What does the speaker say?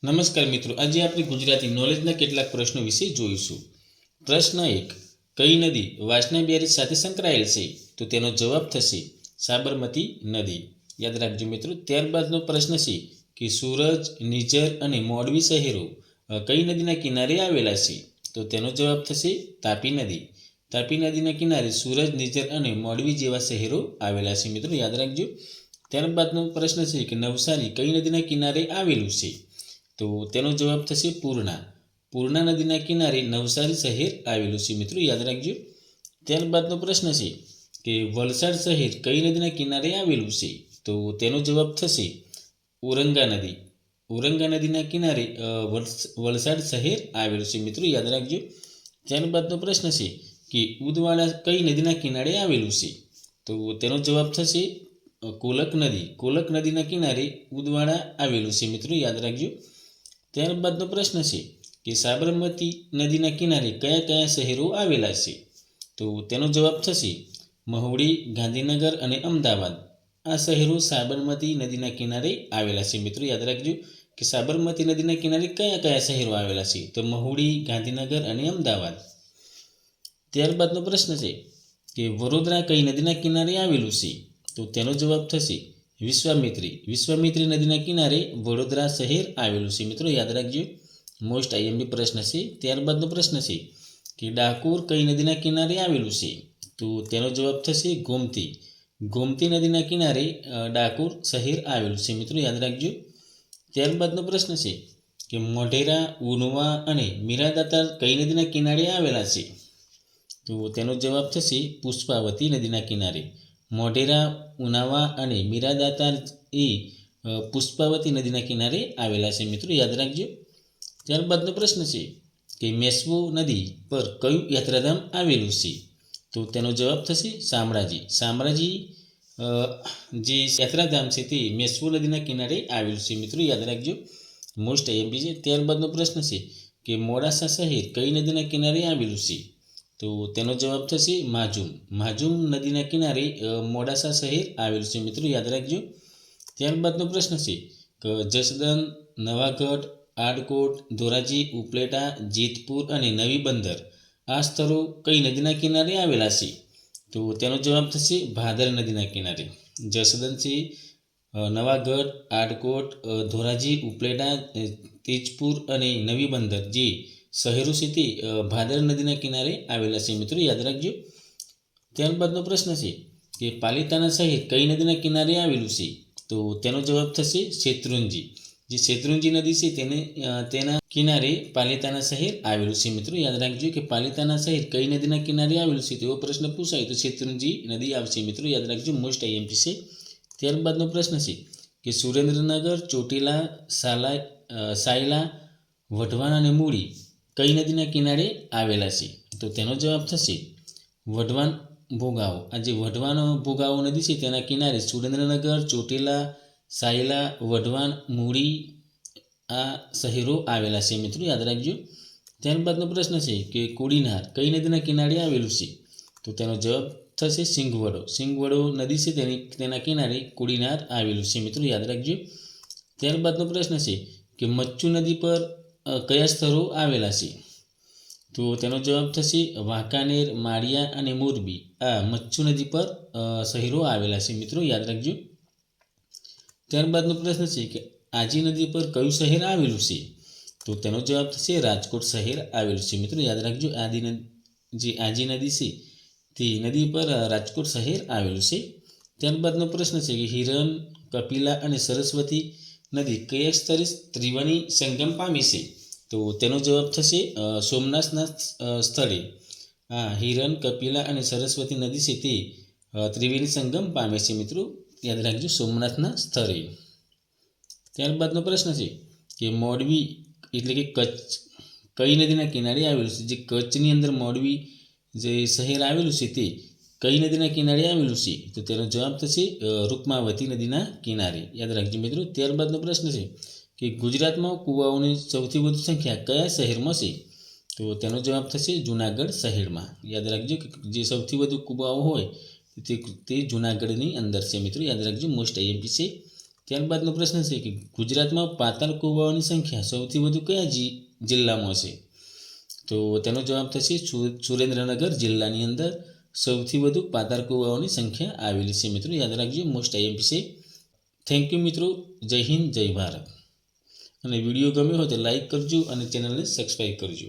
નમસ્કાર મિત્રો, આજે આપણે ગુજરાતી નોલેજના કેટલાક પ્રશ્નો વિશે જોઈશું. પ્રશ્ન 1. કઈ નદી વાસના બેરેજ સાથે સંકળાયેલ છે? તો તેનો જવાબ થશે સાબરમતી નદી. યાદ રાખજો મિત્રો. ત્યારબાદનો પ્રશ્ન છે કે સૂરજ, નિઝર અને મોરબી શહેરો કઈ નદીના કિનારે આવેલા છે? તો તેનો જવાબ થશે તાપી નદી. તાપી નદીના કિનારે સૂરજ, નિઝર અને મોરબી જેવા શહેરો આવેલા છે મિત્રો, યાદ રાખજો. ત્યારબાદનો પ્રશ્ન છે કે નવસારી કઈ નદીના કિનારે આવેલું છે? તો તેનો જવાબ થશે પૂર્ણા. પૂર્ણા નદીના કિનારે નવસારી શહેર આવેલું છે મિત્રો, યાદ રાખજો. ત્યારબાદનો પ્રશ્ન છે કે વલસાડ શહેર કઈ નદીના કિનારે આવેલું છે? તો તેનો જવાબ થશે ઔરંગા નદી. ઔરંગા નદીના કિનારે વલસાડ શહેર આવેલું છે મિત્રો, યાદ રાખજો. ત્યારબાદનો પ્રશ્ન છે કે ઉદવાડા કઈ નદીના કિનારે આવેલું છે? તો તેનો જવાબ થશે કોલક નદી. કોલક નદીના કિનારે ઉદવાડા આવેલું છે મિત્રો, યાદ રાખજો. ત્યારબાદનો પ્રશ્ન છે કે સાબરમતી નદીના કિનારે કયા કયા શહેરો આવેલા છે? તો તેનો જવાબ થશે મહુડી, ગાંધીનગર અને અમદાવાદ. આ શહેરો સાબરમતી નદીના કિનારે આવેલા છે મિત્રો, યાદ રાખજો કે સાબરમતી નદીના કિનારે કયા કયા શહેરો આવેલા છે? તો મહુડી, ગાંધીનગર અને અમદાવાદ. ત્યારબાદનો પ્રશ્ન છે કે વડોદરા કઈ નદીના કિનારે આવેલું છે? તો તેનો જવાબ થશે વિશ્વામિત્રી. વિશ્વામિત્રી નદીના કિનારે વડોદરા શહેર આવેલું છે મિત્રો, યાદ રાખજો. મોસ્ટ આઈએમપી પ્રશ્ન છે. ત્યારબાદનો પ્રશ્ન છે કે ડાકોર કઈ નદીના કિનારે આવેલું છે? તો તેનો જવાબ થશે ગોમતી. ગોમતી નદીના કિનારે ડાકોર શહેર આવેલું છે મિત્રો, યાદ રાખજો. ત્યારબાદનો પ્રશ્ન છે કે મોઢેરા, ઉનવા અને મીરાદાતાર કઈ નદીના કિનારે આવેલા છે? તો તેનો જવાબ થશે પુષ્પાવતી નદીના કિનારે. મોઢેરા, ઉનાવા અને મીરાદાતાર એ પુષ્પાવતી નદીના કિનારે આવેલા છે મિત્રો, યાદ રાખજો. ત્યારબાદનો પ્રશ્ન છે કે મેશ્વો નદી પર કયું યાત્રાધામ આવેલું છે? તો તેનો જવાબ થશે શામળાજી. શામળાજી જે યાત્રાધામ છે તે મેશ્વો નદીના કિનારે આવેલું છે મિત્રો, યાદ રાખજો. મોસ્ટ આઈએમપી છે. ત્યારબાદનો પ્રશ્ન છે કે મોડાસા શહેર કઈ નદીના કિનારે આવેલું છે? તો તેનો જવાબ થશે માઝૂમ. માઝૂમ નદીના કિનારે મોડાસા શહેર આવેલું છે મિત્રો, યાદ રાખજો. ત્યારબાદનો પ્રશ્ન છે કે જસદણ, નવાગઢ, આડકોટ, ધોરાજી, ઉપલેટા, જેતપુર અને નવી બંદર આ સ્થળો કઈ નદીના કિનારે આવેલા છે? તો તેનો જવાબ થશે ભાદર નદીના કિનારે. જસદણ છે, નવાગઢ, આડકોટ, ધોરાજી, ઉપલેટા, તેજપુર અને નવી બંદર જે શહેરો છે તે ભાદર નદીના કિનારે આવેલા છે મિત્રો, યાદ રાખજો. ત્યારબાદનો પ્રશ્ન છે કે પાલિતાના શહેર કઈ નદીના કિનારે આવેલું છે? તો તેનો જવાબ થશે શેત્રુંજી. જે શેત્રુંજી નદી છે તેના કિનારે પાલિતાના શહેર આવેલું છે મિત્રો, યાદ રાખજો કે પાલિતાના શહેર કઈ નદીના કિનારે આવેલું છે તેવો પ્રશ્ન પૂછાય તો શેત્રુંજી નદી આવશે મિત્રો, યાદ રાખજો. મોસ્ટ આઈએમપી છે. ત્યારબાદનો પ્રશ્ન છે કે સુરેન્દ્રનગર, ચોટીલા, સાયલા, વઢવાણ અને મૂળી કઈ નદીના કિનારે આવેલા છે? તો તેનો જવાબ થશે વઢવાણ ભોગાવો. આ જે વઢવાણ ભોગાવો નદી છે તેના કિનારે સુરેન્દ્રનગર, ચોટીલા, સાયલા, વઢવાણ, મૂળી આ શહેરો આવેલા છે મિત્રો, યાદ રાખજો. ત્યારબાદનો પ્રશ્ન છે કે કોડીનાર કઈ નદીના કિનારે આવેલું છે? તો તેનો જવાબ થશે સિંગવડો. સિંગવડો નદી છે તેના કિનારે કોડીનાર આવેલું છે મિત્રો, યાદ રાખજો. ત્યારબાદનો પ્રશ્ન છે કે મચ્છુ નદી પર કયા સ્થળો આવેલા છે? તો તેનો જવાબ થશે વાંકાનેર, માળિયા અને મોરબી આ મચ્છુ નદી પર શહેરો આવેલા છે મિત્રો, યાદ રાખજો. ત્યારબાદનો પ્રશ્ન છે કે આજી નદી પર કયું શહેર આવેલું છે? તો તેનો જવાબ થશે રાજકોટ શહેર આવેલું છે મિત્રો, યાદ રાખજો. જે આજી નદી છે તે નદી પર રાજકોટ શહેર આવેલું છે. ત્યારબાદનો પ્રશ્ન છે કે હિરણ, કપિલા અને સરસ્વતી નદી કયા સ્થળે ત્રિવેણી સંગમ પામી છે? તો તેનો જવાબ થશે સોમનાથના સ્થળે. હિરણ, કપિલા અને સરસ્વતી નદી છે તે ત્રિવેણી સંગમ પામે છે મિત્રો, યાદ રાખજો, સોમનાથના સ્થળે. ત્યારબાદનો પ્રશ્ન છે કે મોરબી એટલે કે કચ્છ કઈ નદીના કિનારે આવેલું છે? જે કચ્છની અંદર મોરબી જે શહેર આવેલું છે તે કઈ નદીના કિનારે આવેલું છે? તો તેનો જવાબ થશે રૂકમાવતી નદીના કિનારે, યાદ રાખજો મિત્રો. ત્યારબાદનો પ્રશ્ન છે કે ગુજરાતમાં કૂવાઓની સૌથી વધુ સંખ્યા કયા શહેરમાં છે? તો તેનો જવાબ થશે જૂનાગઢ શહેરમાં. યાદ રાખજો કે જે સૌથી વધુ કૂવાઓ હોય તે જૂનાગઢની અંદર છે મિત્રો, યાદ રાખજો. મોસ્ટ આઈએમપી છે. ત્યારબાદનો પ્રશ્ન છે કે ગુજરાતમાં પાતાળ કૂવાઓની સંખ્યા સૌથી વધુ કયા જિલ્લામાં છે? તો તેનો જવાબ થશે સુરેન્દ્રનગર જિલ્લાની અંદર સૌથી વધુ પાતાળ કૂવાઓની સંખ્યા આવેલી છે. મિત્રો યાદ રાખજો, મોસ્ટ આઈએમપી છે. થેન્ક યુ મિત્રો. જય હિન્દ, જય ભારત. અને વિડીયો ગમ્યો હોય તો લાઈક કરજો અને ચેનલને સબસ્ક્રાઈબ કરજો.